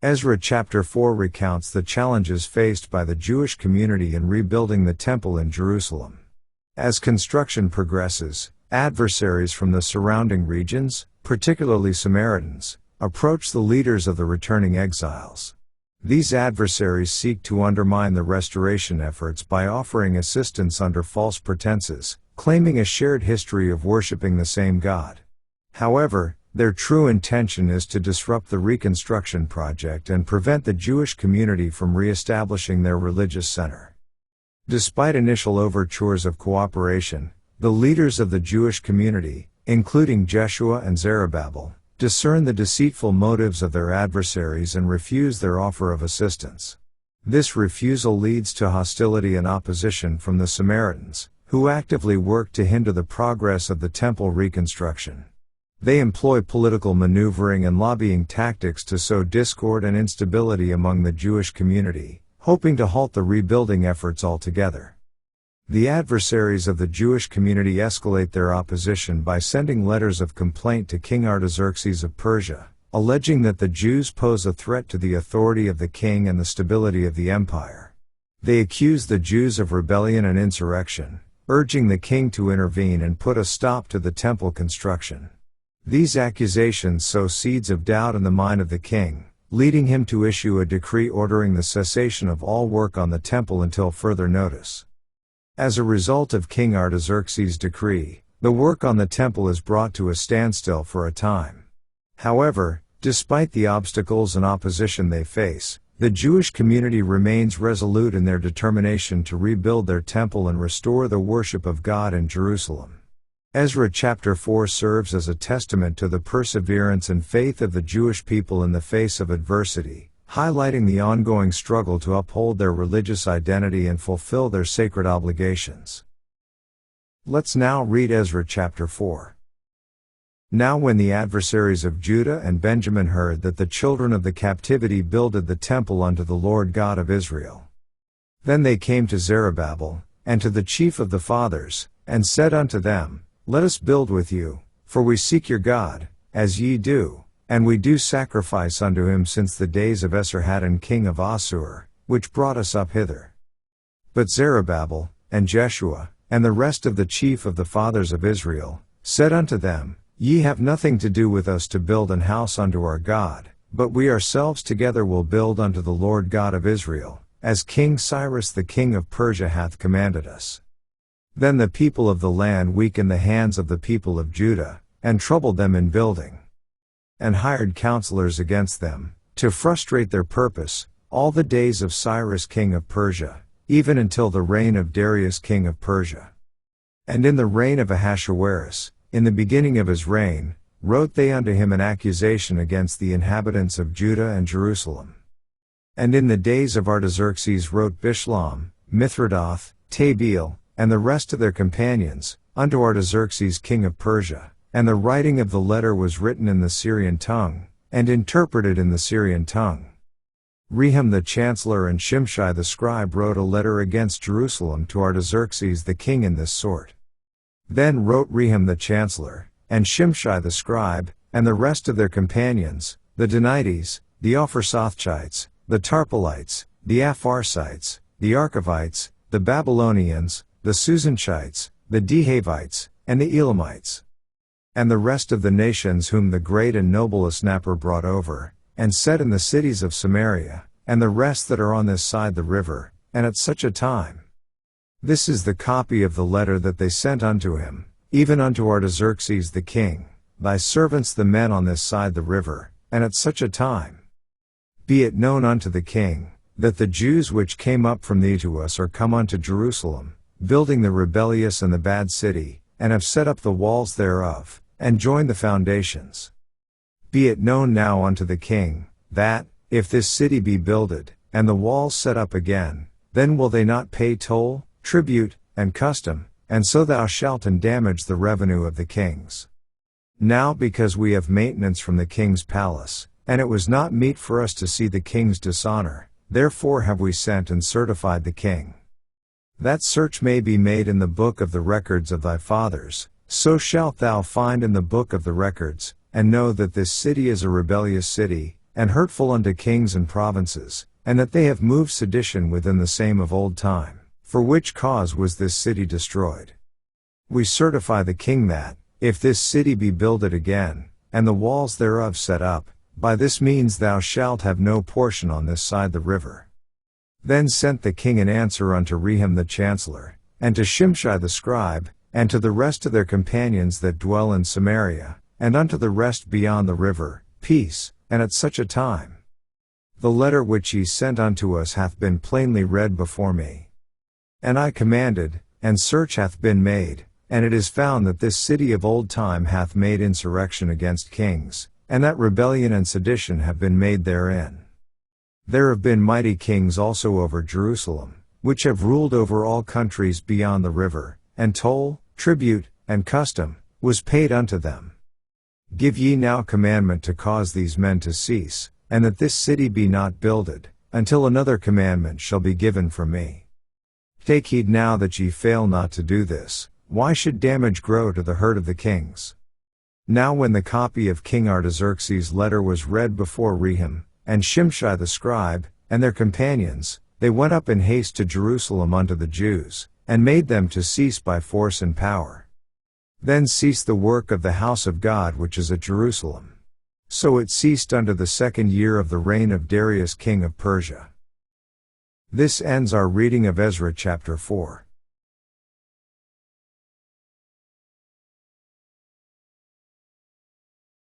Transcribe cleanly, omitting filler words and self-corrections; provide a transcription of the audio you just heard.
Ezra chapter 4 recounts the challenges faced by the Jewish community in rebuilding the temple in Jerusalem. As construction progresses, adversaries from the surrounding regions, particularly Samaritans, approach the leaders of the returning exiles. These adversaries seek to undermine the restoration efforts by offering assistance under false pretenses, claiming a shared history of worshiping the same God. However, their true intention is to disrupt the reconstruction project and prevent the Jewish community from re-establishing their religious center. Despite initial overtures of cooperation, the leaders of the Jewish community, including Jeshua and Zerubbabel, discern the deceitful motives of their adversaries and refuse their offer of assistance. This refusal leads to hostility and opposition from the Samaritans, who actively work to hinder the progress of the temple reconstruction. They employ political maneuvering and lobbying tactics to sow discord and instability among the Jewish community, hoping to halt the rebuilding efforts altogether. The adversaries of the Jewish community escalate their opposition by sending letters of complaint to King Artaxerxes of Persia, alleging that the Jews pose a threat to the authority of the king and the stability of the empire. They accuse the Jews of rebellion and insurrection, urging the king to intervene and put a stop to the temple construction. These accusations sow seeds of doubt in the mind of the king, leading him to issue a decree ordering the cessation of all work on the temple until further notice. As a result of King Artaxerxes' decree, the work on the temple is brought to a standstill for a time. However, despite the obstacles and opposition they face, the Jewish community remains resolute in their determination to rebuild their temple and restore the worship of God in Jerusalem. Ezra chapter 4 serves as a testament to the perseverance and faith of the Jewish people in the face of adversity, highlighting the ongoing struggle to uphold their religious identity and fulfill their sacred obligations. Let's now read Ezra chapter 4. Now when the adversaries of Judah and Benjamin heard that the children of the captivity builded the temple unto the Lord God of Israel, then they came to Zerubbabel, and to the chief of the fathers, and said unto them, Let us build with you, for we seek your God, as ye do, and we do sacrifice unto him since the days of Esarhaddon king of Assur, which brought us up hither. But Zerubbabel, and Jeshua, and the rest of the chief of the fathers of Israel, said unto them, Ye have nothing to do with us to build an house unto our God, but we ourselves together will build unto the Lord God of Israel, as King Cyrus the king of Persia hath commanded us. Then the people of the land weakened the hands of the people of Judah, and troubled them in building, and hired counselors against them, to frustrate their purpose, all the days of Cyrus king of Persia, even until the reign of Darius king of Persia. And in the reign of Ahasuerus, in the beginning of his reign, wrote they unto him an accusation against the inhabitants of Judah and Jerusalem. And in the days of Artaxerxes wrote Bishlam, Mithredath, Tabeel, and the rest of their companions, unto Artaxerxes king of Persia, and the writing of the letter was written in the Syrian tongue, and interpreted in the Syrian tongue. Rehum the chancellor and Shimshai the scribe wrote a letter against Jerusalem to Artaxerxes the king in this sort. Then wrote Rehum the chancellor, and Shimshai the scribe, and the rest of their companions, the Danites, the Ophersothchites, the Tarpelites, the Apharsites, the Archavites, the Babylonians, the Susanchites, the Dehavites, and the Elamites, and the rest of the nations whom the great and noble Asnappar brought over, and set in the cities of Samaria, and the rest that are on this side the river, and at such a time. This is the copy of the letter that they sent unto him, even unto Artaxerxes the king, thy servants the men on this side the river, and at such a time. Be it known unto the king, that the Jews which came up from thee to us are come unto Jerusalem, building the rebellious and the bad city, and have set up the walls thereof, and joined the foundations. Be it known now unto the king, that, if this city be builded, and the walls set up again, then will they not pay toll, tribute, and custom, and so thou shalt damage the revenue of the kings. Now because we have maintenance from the king's palace, and it was not meet for us to see the king's dishonor, therefore have we sent and certified the king. That search may be made in the book of the records of thy fathers, so shalt thou find in the book of the records, and know that this city is a rebellious city, and hurtful unto kings and provinces, and that they have moved sedition within the same of old time, for which cause was this city destroyed. We certify the king that, if this city be builded again, and the walls thereof set up, by this means thou shalt have no portion on this side the river. Then sent the king an answer unto Rehum the chancellor, and to Shimshai the scribe, and to the rest of their companions that dwell in Samaria, and unto the rest beyond the river, peace, and at such a time. The letter which ye sent unto us hath been plainly read before me. And I commanded, and search hath been made, and it is found that this city of old time hath made insurrection against kings, and that rebellion and sedition have been made therein. There have been mighty kings also over Jerusalem, which have ruled over all countries beyond the river, and toll, tribute, and custom, was paid unto them. Give ye now commandment to cause these men to cease, and that this city be not builded, until another commandment shall be given from me. Take heed now that ye fail not to do this. Why should damage grow to the hurt of the kings? Now when the copy of King Artaxerxes' letter was read before Rehum, and Shimshai the scribe, and their companions, they went up in haste to Jerusalem unto the Jews, and made them to cease by force and power. Then ceased the work of the house of God which is at Jerusalem. So it ceased unto the 2nd year of the reign of Darius king of Persia. This ends our reading of Ezra chapter 4.